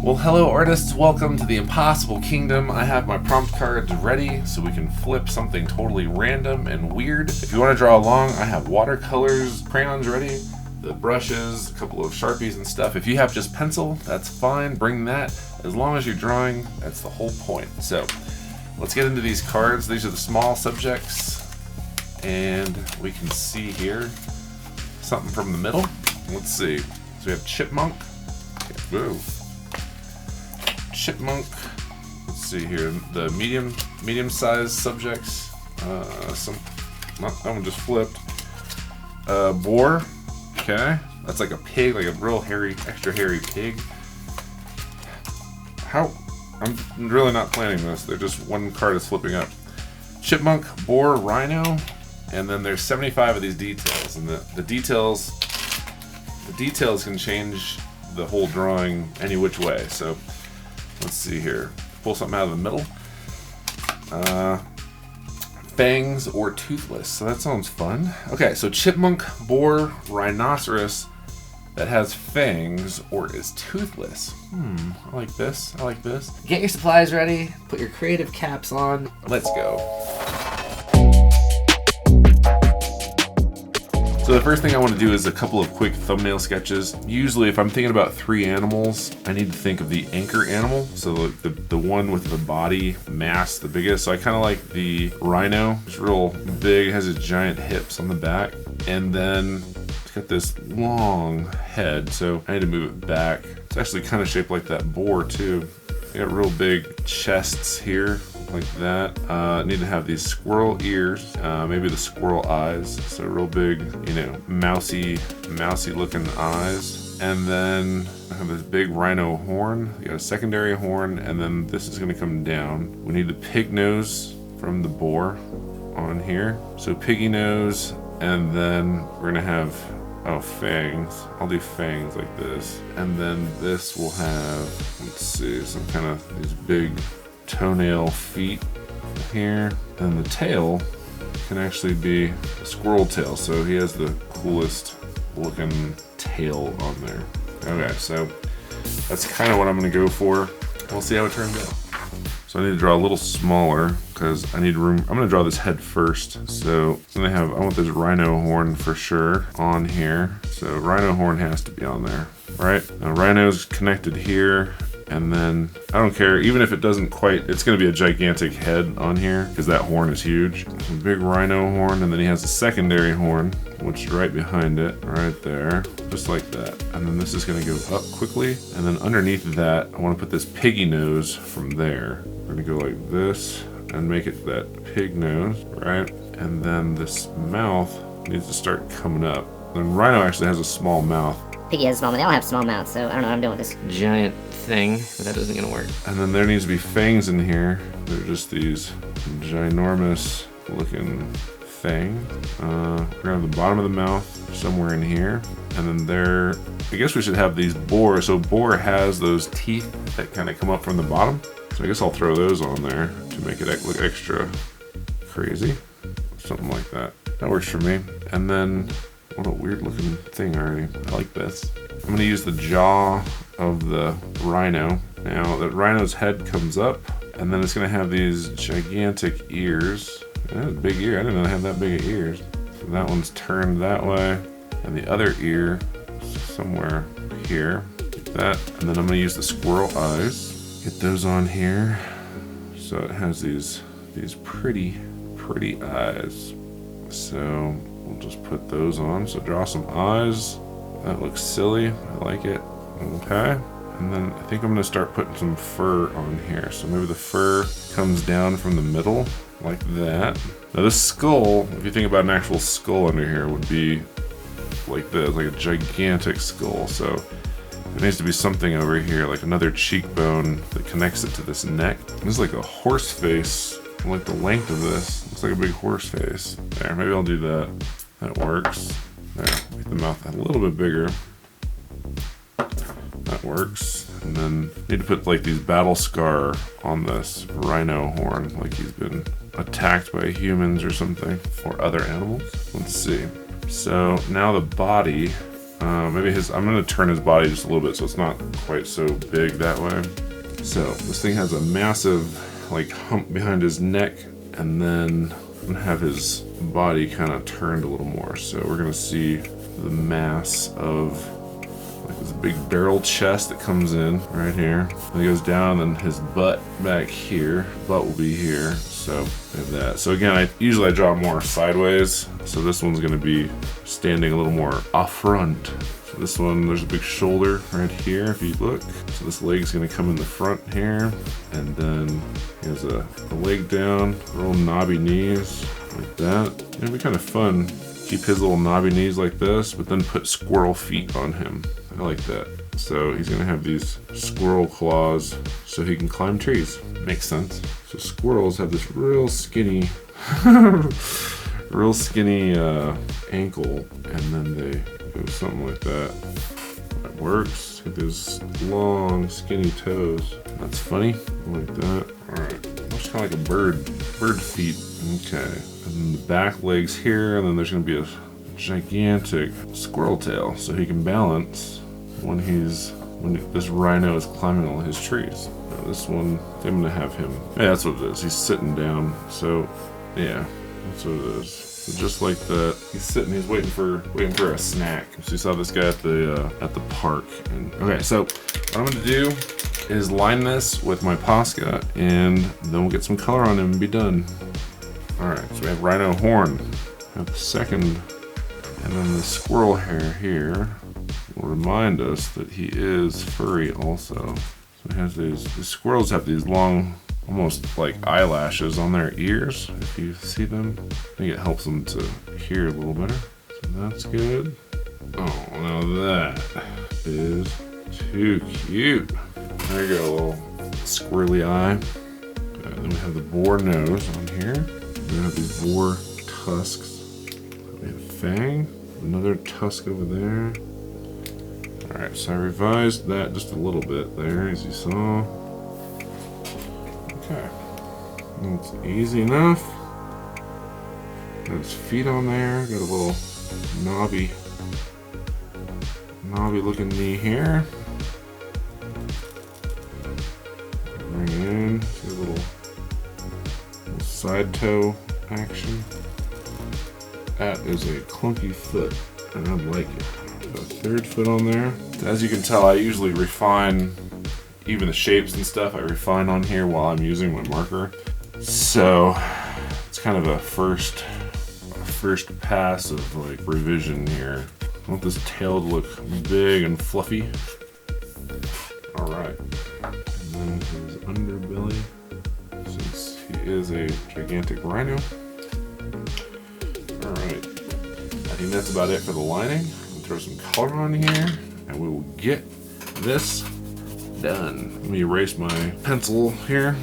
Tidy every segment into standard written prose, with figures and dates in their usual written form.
Well, hello artists, welcome to the Impossible Kingdom. I have my prompt cards ready so we can flip something totally random and weird. If you want to draw along, I have watercolors, crayons ready, the brushes, a couple of Sharpies and stuff. If you have just pencil, that's fine, bring that. As long as you're drawing, that's the whole point. So, let's get into these cards. These are the small subjects, and we can see here something from the middle. Let's see. So we have chipmunk. Okay, whoa. Chipmunk. Let's see here. The medium-sized subjects. That one just flipped. Boar. Okay, that's like a pig, like a real hairy, extra hairy pig. I'm really not planning this. They're just one card is flipping up. Chipmunk, boar, rhino, and then there's 75 of these details, and the details can change the whole drawing any which way. So let's see here. Pull something out of the middle. Fangs or toothless. So that sounds fun. Okay, so chipmunk, boar, rhinoceros that has fangs or is toothless. I like this. I like this. Get your supplies ready. Put your creative caps on. Let's go. So the first thing I want to do is a couple of quick thumbnail sketches. Usually if I'm thinking about 3 animals, I need to think of the anchor animal. So the one with the body mass, the biggest. So I kind of like the rhino. It's real big, has its giant hips on the back. And then it's got this long head, so I need to move it back. It's actually kind of shaped like that boar too. They got real big chests here. Like that. Need to have these squirrel ears, maybe the squirrel eyes, so real big, mousy looking eyes. And then I have this big rhino horn. You got a secondary horn, and then this is gonna come down. We need the pig nose from the boar on here. So piggy nose, and then we're gonna have, fangs. I'll do fangs like this. And then this will have, let's see, some kind of these big toenail feet here, and the tail can actually be a squirrel tail, so he has the coolest looking tail on there. Okay, so that's kind of what I'm going to go for. We'll see how it turns out. So I need to draw a little smaller because I need room. I'm going to draw this head first. So I want this rhino horn for sure on here. So rhino horn has to be on there, right? Now rhino's connected here. And then, I don't care, even if it doesn't quite, it's going to be a gigantic head on here, because that horn is huge. A big rhino horn, and then he has a secondary horn, which is right behind it, right there, just like that. And then this is going to go up quickly, and then underneath that, I want to put this piggy nose from there. We're going to go like this, and make it that pig nose, right? And then this mouth needs to start coming up. Then rhino actually has a small mouth. Piggy has a small mouth. They all have small mouths, so I don't know what I'm doing with this giant thing, but that isn't gonna work. And then there needs to be fangs in here. They're just these ginormous looking fangs. We're gonna have the bottom of the mouth somewhere in here. And then there, I guess we should have these boar. So boar has those teeth that kind of come up from the bottom. So I guess I'll throw those on there to make it look extra crazy. Something like that. That works for me. And then, what a weird looking thing already. I like this. I'm going to use the jaw of the rhino. Now, the rhino's head comes up, and then it's going to have these gigantic ears. That's a big ear. I didn't know they had that big of ears. So that one's turned that way, and the other ear somewhere here. Like that. And then I'm going to use the squirrel eyes. Get those on here. So it has these pretty eyes. So we'll just put those on. So draw some eyes. That looks silly. I like it. Okay. And then I think I'm going to start putting some fur on here. So maybe the fur comes down from the middle like that. Now this skull, if you think about an actual skull under here, would be like this, like a gigantic skull. So there needs to be something over here, like another cheekbone that connects it to this neck. This is like a horse face. I like the length of this. Looks like a big horse face. There, maybe I'll do that. That works. There, make the mouth a little bit bigger. That works. And then need to put like these battle scar on this rhino horn, like he's been attacked by humans or something, or other animals. Let's see. So now the body, Maybe I'm gonna turn his body just a little bit so it's not quite so big that way. So this thing has a massive like hump behind his neck, and then I'm gonna have his body kind of turned a little more. So we're gonna see the mass of like this big barrel chest that comes in right here. And it goes down, and his butt back here. Butt will be here. So we have that. So again, I usually draw more sideways. So this one's gonna be standing a little more off front. So this one, there's a big shoulder right here if you look. So this leg's gonna come in the front here. And then he has a leg down, real knobby knees like that. It'd be kind of fun. Keep his little knobby knees like this, but then put squirrel feet on him. I like that. So he's gonna have these squirrel claws so he can climb trees. Makes sense. So squirrels have this real skinny, ankle, and then they go something like that. That works. Get those long, skinny toes. That's funny. I like that. All right. Looks kind of like a bird. Bird feet. Okay. And then the back legs here, and then there's gonna be a gigantic squirrel tail, so he can balance when this rhino is climbing all his trees. Now this one, I'm gonna have him. Yeah, that's what it is. He's sitting down. So, yeah, that's what it is. So just like that, he's sitting. He's waiting for a snack. So you saw this guy at the park. And okay, so what I'm gonna do is line this with my Posca, and then we'll get some color on him and be done. All right, so we have rhino horn. We have the second, and then the squirrel hair here will remind us that he is furry also. So he has the squirrels have these long, almost like eyelashes on their ears, if you see them. I think it helps them to hear a little better. So that's good. Oh, now that is too cute. There you go, a little squirrely eye. And then we have the boar nose on here. We have these boar tusks. We have fang, another tusk over there. Alright, so I revised that just a little bit there, as you saw. Okay. That's easy enough. Got his feet on there. Got a little knobby looking knee here. Bring it in. See a little side toe action. That is a clunky foot, and I like it. Got a third foot on there. As you can tell, I usually refine even the shapes and stuff. I refine on here while I'm using my marker. So it's kind of a first pass of like revision here. I want this tail to look big and fluffy. All right, and then his underbelly, since he is a gigantic rhino. All right, I think that's about it for the lining. Throw some color on here, and we will get this done. Let me erase my pencil here.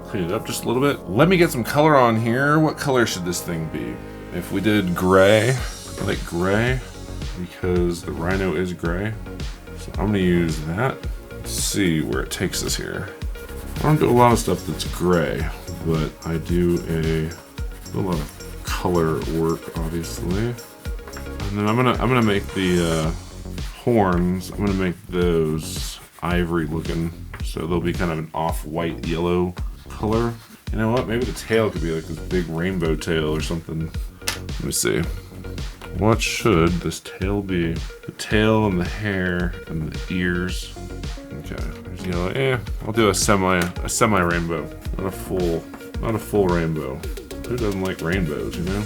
Clean it up just a little bit. Let me get some color on here. What color should this thing be? If we did gray, I like gray because the rhino is gray. So I'm gonna use that. Let's see where it takes us here. I don't do a lot of stuff that's gray, but I do a lot of color work, obviously. And then I'm gonna make the horns. I'm gonna make those ivory looking, so they'll be kind of an off-white yellow color. You know what? Maybe the tail could be like this big rainbow tail or something. Let me see. What should this tail be? The tail and the hair and the ears. Okay, there's yellow. I'll do a semi rainbow, not a full rainbow. Who doesn't like rainbows, you know?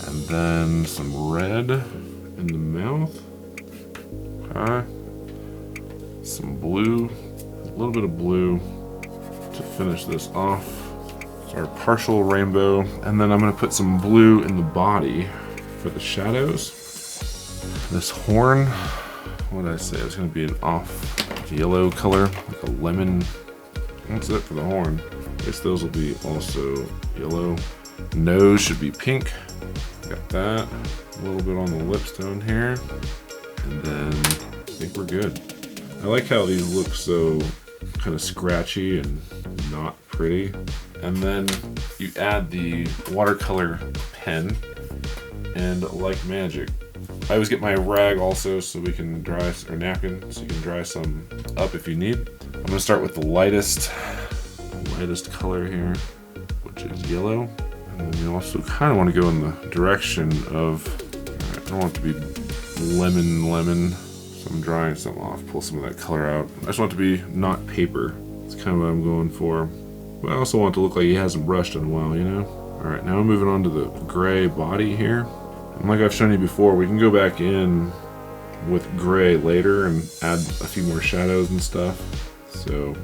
And then some red in the mouth. Okay. Some blue, a little bit of blue to finish this off. It's our partial rainbow. And then I'm gonna put some blue in the body for the shadows. This horn, what did I say? It's gonna be an off yellow color, like a lemon. That's it for the horn. I guess those will be also yellow. Nose should be pink. Got that. A little bit on the lips down here. And then I think we're good. I like how these look so kind of scratchy and not pretty. And then you add the watercolor pen And like magic, I always get my rag also so we can dry, or napkin, so you can dry some up if you need. I'm gonna start with the lightest color here, which is yellow. And then you also kind of want to go in the direction of, I don't want it to be lemon, so I'm drying some off, pull some of that color out. I just want it to be not paper. It's kind of what I'm going for. But I also want it to look like he hasn't brushed in a while, you know? All right, now I'm moving on to the gray body here. And like I've shown you before, we can go back in with gray later and add a few more shadows and stuff. So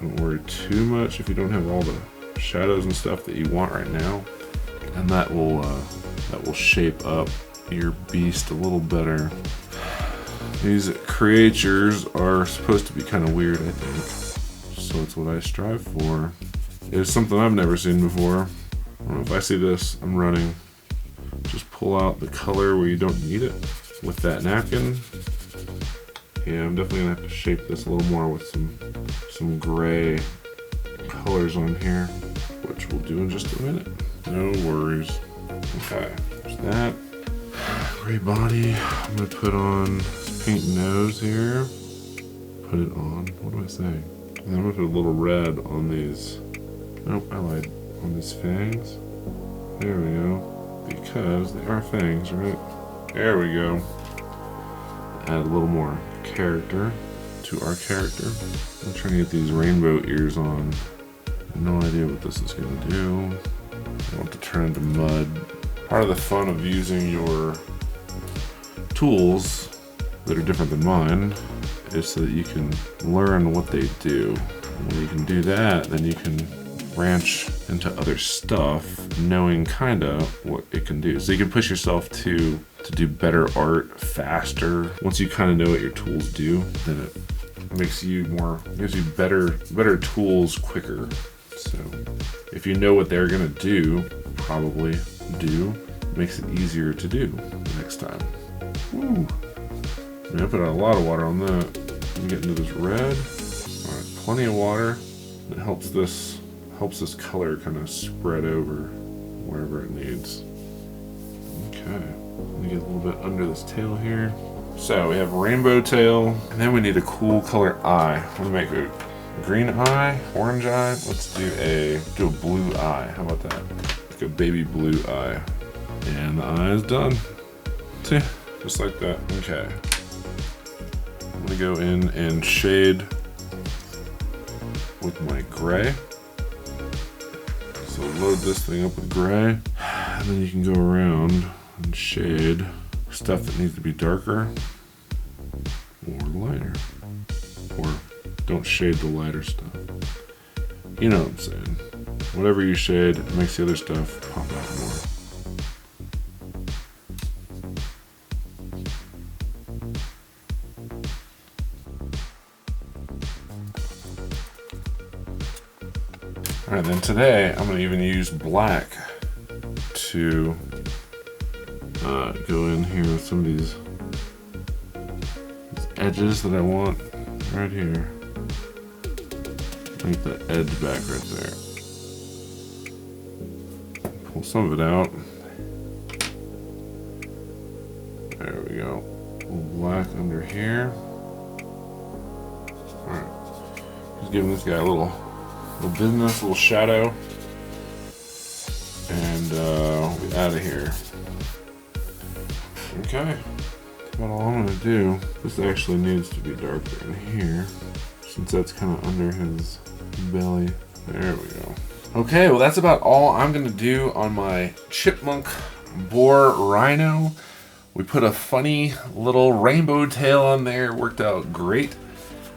don't worry too much if you don't have all the shadows and stuff that you want right now. And that will shape up your beast a little better. These creatures are supposed to be kind of weird, I think. So it's what I strive for. It's something I've never seen before. I don't know, if I see this, I'm running. Just pull out the color where you don't need it with that napkin. Yeah, I'm definitely gonna have to shape this a little more with some gray colors on here, which we'll do in just a minute. No worries. Okay, there's that. Gray body. I'm gonna put on this pink nose here. Put it on. What do I say? And I'm gonna put a little red on these. Nope, I lied. On these fangs. There we go. Because they are fangs, right? There we go. Add a little more character to our character. I'm trying to get these rainbow ears on. No idea what this is gonna do. I want to turn into mud. Part of the fun of using your tools that are different than mine is so that you can learn what they do. When you can do that, then you can branch into other stuff, knowing kinda what it can do. So you can push yourself to do better art faster. Once you kind of know what your tools do, then it makes you gives you better tools quicker. So if you know what they're gonna do, probably do, it makes it easier to do the next time. Woo! I mean, I put out a lot of water on that. Let me get into this red. All right, plenty of water. It helps this color kind of spread over wherever it needs. Okay, let me get a little bit under this tail here. So we have rainbow tail, and then we need a cool color eye. I'm gonna make a green eye, orange eye. Let's do a blue eye. How about that? Like a baby blue eye. And the eye is done. See, just like that. Okay. I'm gonna go in and shade with my gray. So load this thing up with gray, and then you can go around and shade stuff that needs to be darker or lighter. Or don't shade the lighter stuff. You know what I'm saying. Whatever you shade, it makes the other stuff pop out more. Alright, then today I'm going to even use black to go in here with some of these edges that I want right here. Make the edge back right there. Pull some of it out. There we go. A little black under here. Alright, just giving this guy a little business, a little shadow, and we'll be out of here. Okay, that's about all I'm gonna do. This actually needs to be darker in here, since that's kind of under his belly. There we go. Okay, well that's about all I'm gonna do on my chipmunk boar rhino. We put a funny little rainbow tail on there, worked out great.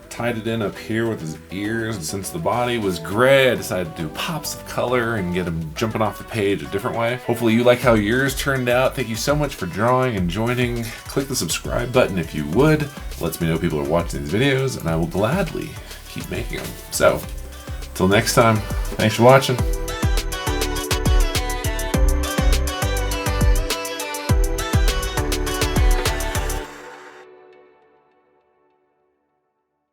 Tied it in up here with his ears, and since the body was gray, I decided to do pops of color and get him jumping off the page a different way. Hopefully you like how yours turned out. Thank you so much for drawing and joining. Click the subscribe button if you would. Lets me know people are watching these videos, and I will gladly keep making them. So, till next time, thanks for watching.